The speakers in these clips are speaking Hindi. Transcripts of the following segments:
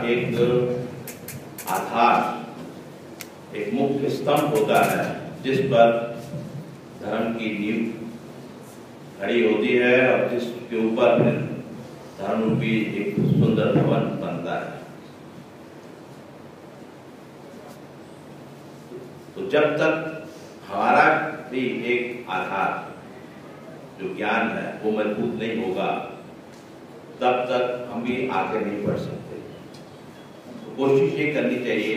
एक आधार, एक मुख्य स्तंभ होता है जिस पर धर्म की नींव खड़ी होती है और जिसके ऊपर फिर धर्म रूपी एक सुंदर भवन बनता है। तो जब तक हमारा भी एक आधार जो ज्ञान है वो मजबूत नहीं होगा तब तक हम भी आगे नहीं बढ़ सकते। तो कोशिश ये करनी चाहिए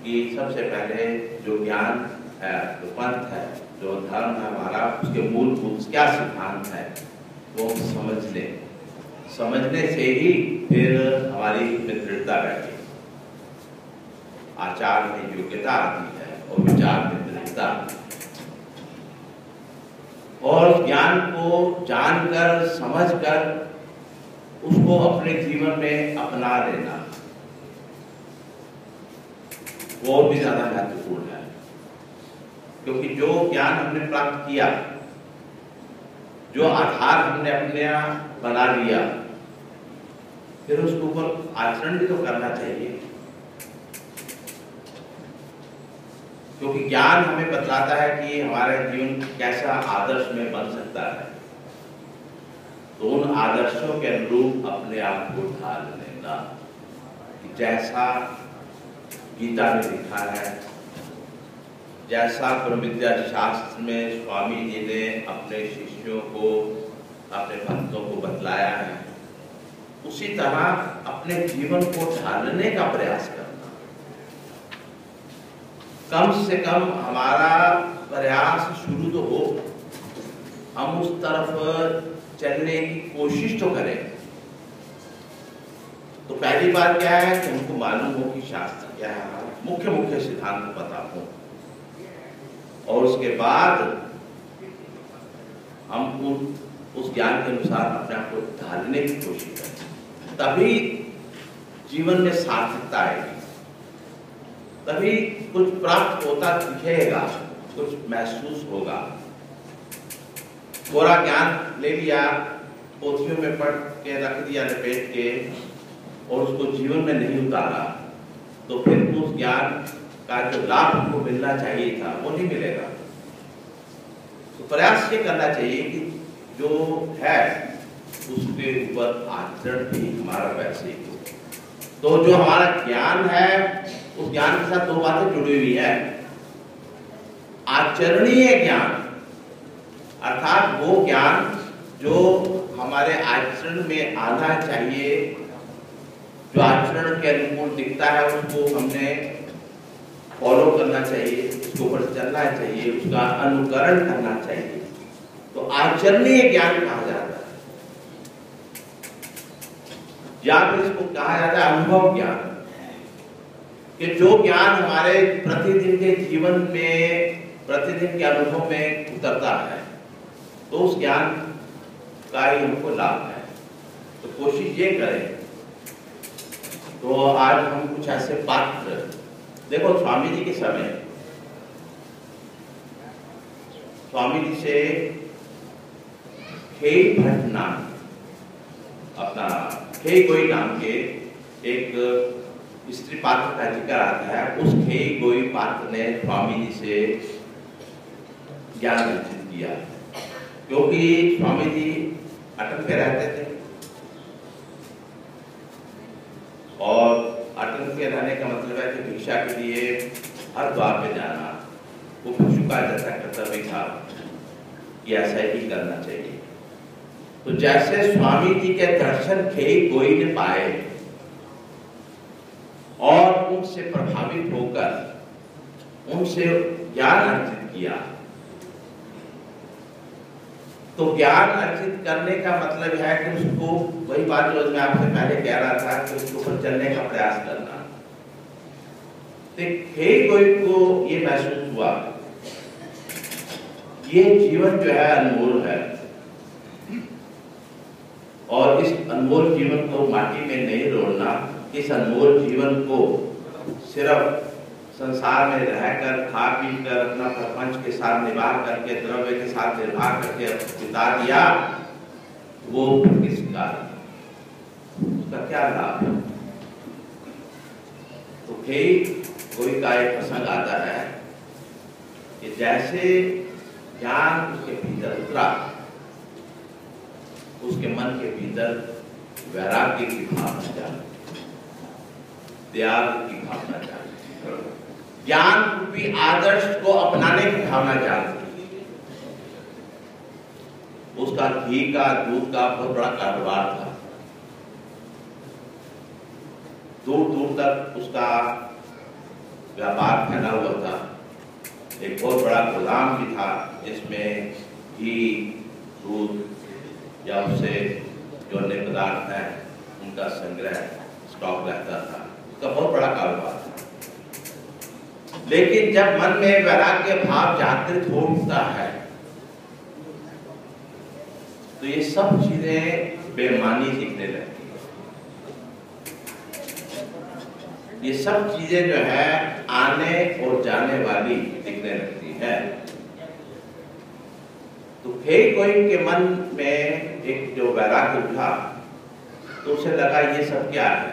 कि सबसे पहले जो ज्ञान है, जो पंथ है, जो धर्म है हमारा, उसके मूलभूत क्या सिद्धांत है वो हम समझ लें। समझने से ही फिर हमारी दृढ़ता रहती है, आचार में योग्यता आती है और विचार में दृढ़ता। और ज्ञान को जानकर समझकर उसको अपने जीवन में अपना लेना वो भी ज्यादा महत्वपूर्ण है, क्योंकि जो ज्ञान हमने प्राप्त किया, जो आधार हमने अपने बना लिया, फिर उसके ऊपर आचरण भी तो करना चाहिए। क्योंकि ज्ञान हमें बतलाता है कि हमारा जीवन कैसा आदर्श में बन सकता है, तो उन आदर्शों के अनुरूप अपने आप को ढाल लेना। जैसा गीता में लिखा है, जैसा ब्रह्मविद्या शास्त्र में स्वामी जी ने अपने शिष्यों को, अपने भक्तों को बतलाया है, उसी तरह अपने जीवन को ढालने का प्रयास करना। कम से कम हमारा प्रयास शुरू तो हो, हम उस तरफ चलने की कोशिश तो करें। तो पहली बात क्या है कि हमको मालूम हो कि शास्त्र क्या है, मुख्य मुख्य सिद्धांत पता हो, और उसके बाद हम उस ज्ञान के अनुसार अपने आप को ढालने की कोशिश करें। तभी जीवन में सार्थकता आएगी, तभी कुछ प्राप्त होता दिखेगा, कुछ महसूस होगा। पूरा ज्ञान ले लिया, पोथियों में पढ़ के रख दिया लपेट के, और उसको जीवन में नहीं उतारा, तो फिर उस ज्ञान का जो लाभ हमको मिलना चाहिए था वो नहीं मिलेगा। तो प्रयास ये करना चाहिए कि जो है उसके ऊपर आचरण भी हमारा वैसे ही हो। तो जो हमारा ज्ञान है, उस ज्ञान के साथ दो बातें जुड़ी हुई है। आचरणीय ज्ञान अर्थात वो ज्ञान जो हमारे आचरण में आना चाहिए, जो आचरण के अनुकूल दिखता है उसको हमने फॉलो करना चाहिए, उसके ऊपर चलना चाहिए, उसका अनुकरण करना चाहिए। तो आचरणीय ज्ञान कहा जाता है, या फिर इसको कहा जाता है अनुभव ज्ञान, कि जो ज्ञान हमारे प्रतिदिन के जीवन में, प्रतिदिन के अनुभव में उतरता है, तो उस ज्ञान का ही हमको लाभ है। तो कोशिश ये करें। तो आज हम कुछ ऐसे पात्र, देखो स्वामी जी के समय, स्वामी जी से खेई भट्ट नाम, अपना खेई गोई नाम के एक स्त्री पात्र का जिक्र आता है। उस खेई गोई पात्र ने स्वामी जी से ज्ञान अर्जित किया, क्योंकि स्वामी जी अटल के रहते थे, और अटल के रहने का मतलब है कि भिक्षा के लिए हर द्वार पे जाना वो भिक्षु का जैसा कर्तव्य था कि ऐसा ही करना चाहिए। तो जैसे स्वामी जी के दर्शन खेई गोई ने पाए और उनसे प्रभावित होकर उनसे ज्ञान अर्जित किया, तो ज्ञान अर्जित करने का मतलब है कि उसको, वही बात जो मैं आपसे पहले कह रहा था, कि उसके ऊपर चलने का प्रयास करना। तो खेई गोई को ये महसूस हुआ, ये जीवन जो है अनमोल है, और इस अनमोल जीवन को माटी में नहीं रोड़ना। इस अनमोल जीवन को सिर्फ संसार में रहकर खा पी कर अपना प्रपंच के साथ निवाह करके, द्रव्य के साथ निर्वाह करके बिता दिया, वो किसका, उसका क्या लाभ है? कोई का एक प्रसंग आता है कि जैसे ज्ञान उसके भीतर उतरा, उसके मन के भीतर वैराग्य की भावना जागी, त्याग की भावना जागी, ज्ञान रूपी आदर्श को अपनाने की भावना जागी। उसका घी का दूध का बहुत बड़ा कारोबार था, दूर दूर तक उसका व्यापार फैला हुआ था। एक बहुत बड़ा गोदाम भी था जिसमें घी, दूध या उससे जो अन्य पदार्थ हैं उनका संग्रह स्टॉक रहता था। उसका बहुत बड़ा कारोबार था। लेकिन जब मन में वैराग्य भाव जागृत होता है तो ये सब चीजें बेमानी दिखने लगती है। ये सब चीजें जो है आने और जाने वाली दिखने लगती है। तो फिर कोई के मन में एक जो वैराग्य उठा तो उसे लगा ये सब क्या है।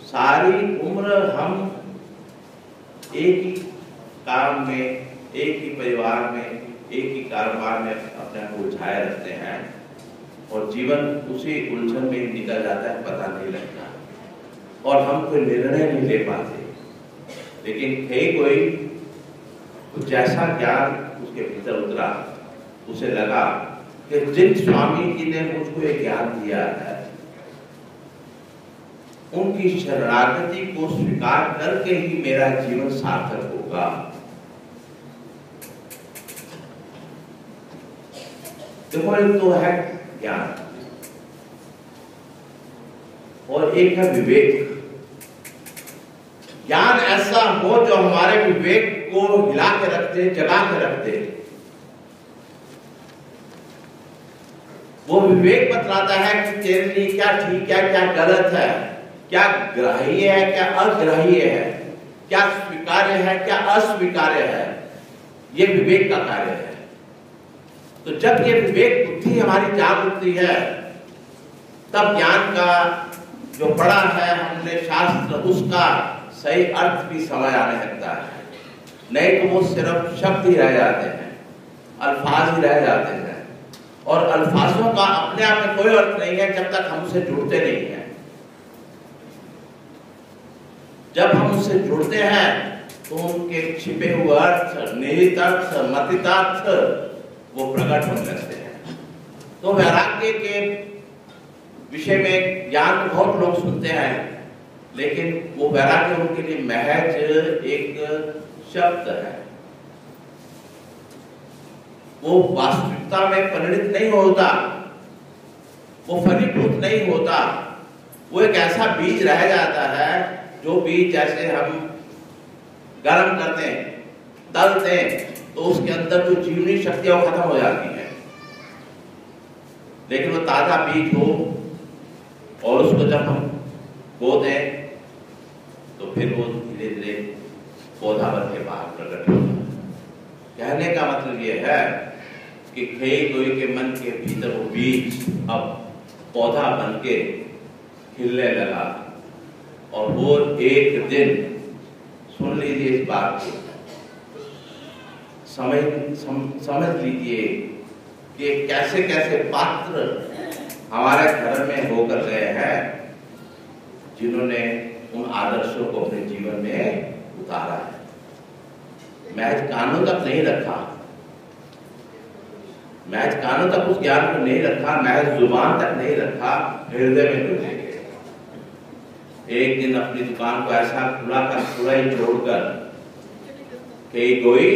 सारी उम्र हम एक ही काम में, एक ही परिवार में, एक ही कारोबार में अपने आप को उलझाए रखते हैं और जीवन उसी उलझन में निकल जाता है, पता नहीं लगता और हम कोई निर्णय नहीं ले पाते। लेकिन कोई कुछ ऐसा ज्ञान उसके भीतर उतरा, उसे लगा कि जिन स्वामी जी ने मुझको ये ज्ञान दिया है उनकी शरणागति को स्वीकार करके ही मेरा जीवन सार्थक होगा। देखो, एक तो है ज्ञान और एक है विवेक। ज्ञान ऐसा हो जो हमारे विवेक को हिला के रखते, जगा के रखते। वो विवेक बतलाता है कि तेरे लिए क्या ठीक है, क्या गलत है, क्या ग्राह्य है, क्या अग्राह्य है, क्या स्वीकार्य है, क्या अस्वीकार्य है। ये विवेक का कार्य है। तो जब ये विवेक बुद्धि हमारी जाग उठती है तब ज्ञान का जो पढ़ा है हमने शास्त्र उसका सही अर्थ भी समझ आने लगता है। नहीं तो वो सिर्फ शब्द ही रह जाते हैं, अल्फाज ही रह जाते हैं और अल्फाजों का अपने आप में कोई अर्थ नहीं है जब तक हम उससे जुड़ते नहीं हैं। जब हम उससे जुड़ते हैं तो उनके छिपे हुए अर्थ, निहित अर्थ, मतितार्थ वो प्रकट होने लगते हैं। तो वैराग्य के विषय में ज्ञान तो बहुत लोग सुनते हैं, लेकिन वो वैराग्य उनके लिए महज एक शब्द है। वो वास्तविकता में परिणित नहीं होता, वो फलीभूत नहीं होता। वो एक ऐसा बीज रह जाता है जो बीज जैसे हम गर्म करते हैं, तलते हैं तो उसके अंदर जो जीवनी शक्ति है वो खत्म हो जाती है। लेकिन वो ताजा बीज हो और उसको जब हम बो दें तो फिर वो धीरे धीरे पौधा बन के बाहर प्रकट होता है। कहने का मतलब ये है कि कोई के मन के भीतर वो बीज अब पौधा बन के खिलने लगा और वो एक दिन, सुन लीजिए इस बात को, समझ लीजिए कि कैसे कैसे पात्र हमारे घर में होकर गए हैं जिन्होंने उन आदर्शों को अपने जीवन में उतारा है। महज कानों तक नहीं रखा, महज कानों तक उस ज्ञान को नहीं रखा, महज जुबान तक नहीं रखा, हृदय में तो ले गए। एक दिन अपनी दुकान को ऐसा खुला ही छोड़कर कई कोई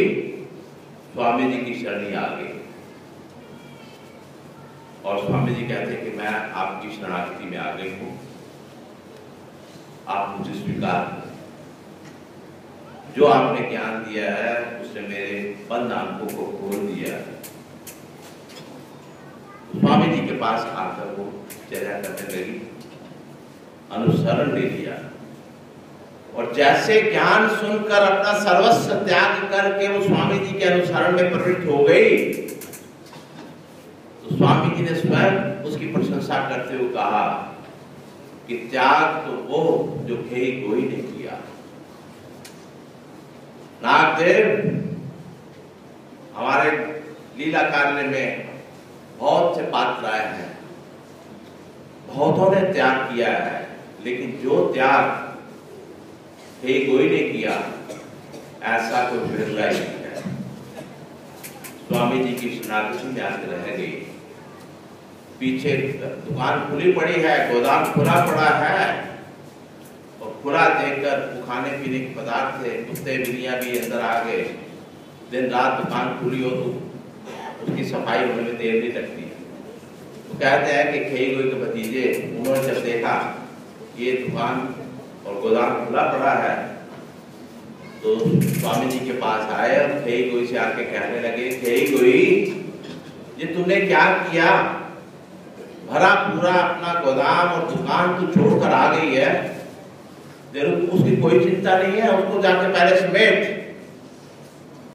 स्वामी जी की शरणी आ गई और स्वामी जी कहते कि मैं आपकी शरणागति में आ गई हूं, आप मुझे स्वीकार करें। जो आपने ज्ञान दिया है उसने मेरे बंद आंखों को खोल दिया है। स्वामी जी के पास आकर वो चर्चा करने लगी, अनुसरण ले लिया और जैसे ज्ञान सुनकर अपना सर्वस्व त्याग करके वो स्वामी जी के अनुसरण में प्रवृत्त हो गई तो स्वामी जी ने स्वयं उसकी प्रशंसा करते हुए कहा कि त्याग तो वो जो खेई कोई ने किया। नागदेव हमारे लीला कार्य में बहुत से पात्र आए हैं, बहुतों ने त्याग किया है, लेकिन जो त्याग खेई कोई ने किया ऐसा कोई बिरला ही नहीं है। स्वामी जी की शरणागति में आके रह गई, पीछे दुकान खुली पड़ी है, गोदाम खुला पड़ा है, और खुला देखकर खाने पीने के पदार्थ थे, कुत्ते बिल्लियां भी अंदर आ गए। दिन रात दुकान खुली हो तो उसकी सफाई होने में देर नहीं लगती। तो कहते हैं कि खेई गोई के भतीजे, उन्होंने जब देखा ये दुकान और गोदाम खुला पड़ा है तो स्वामी जी के पास आए और खेई गोई से आके कहने लगे, खेई गोई ये तुमने क्या किया? भरा पूरा अपना गोदाम और दुकान तू छोड़कर आ गई है, तेरे को उसकी कोई चिंता नहीं है, उसको जाके पहले समेट।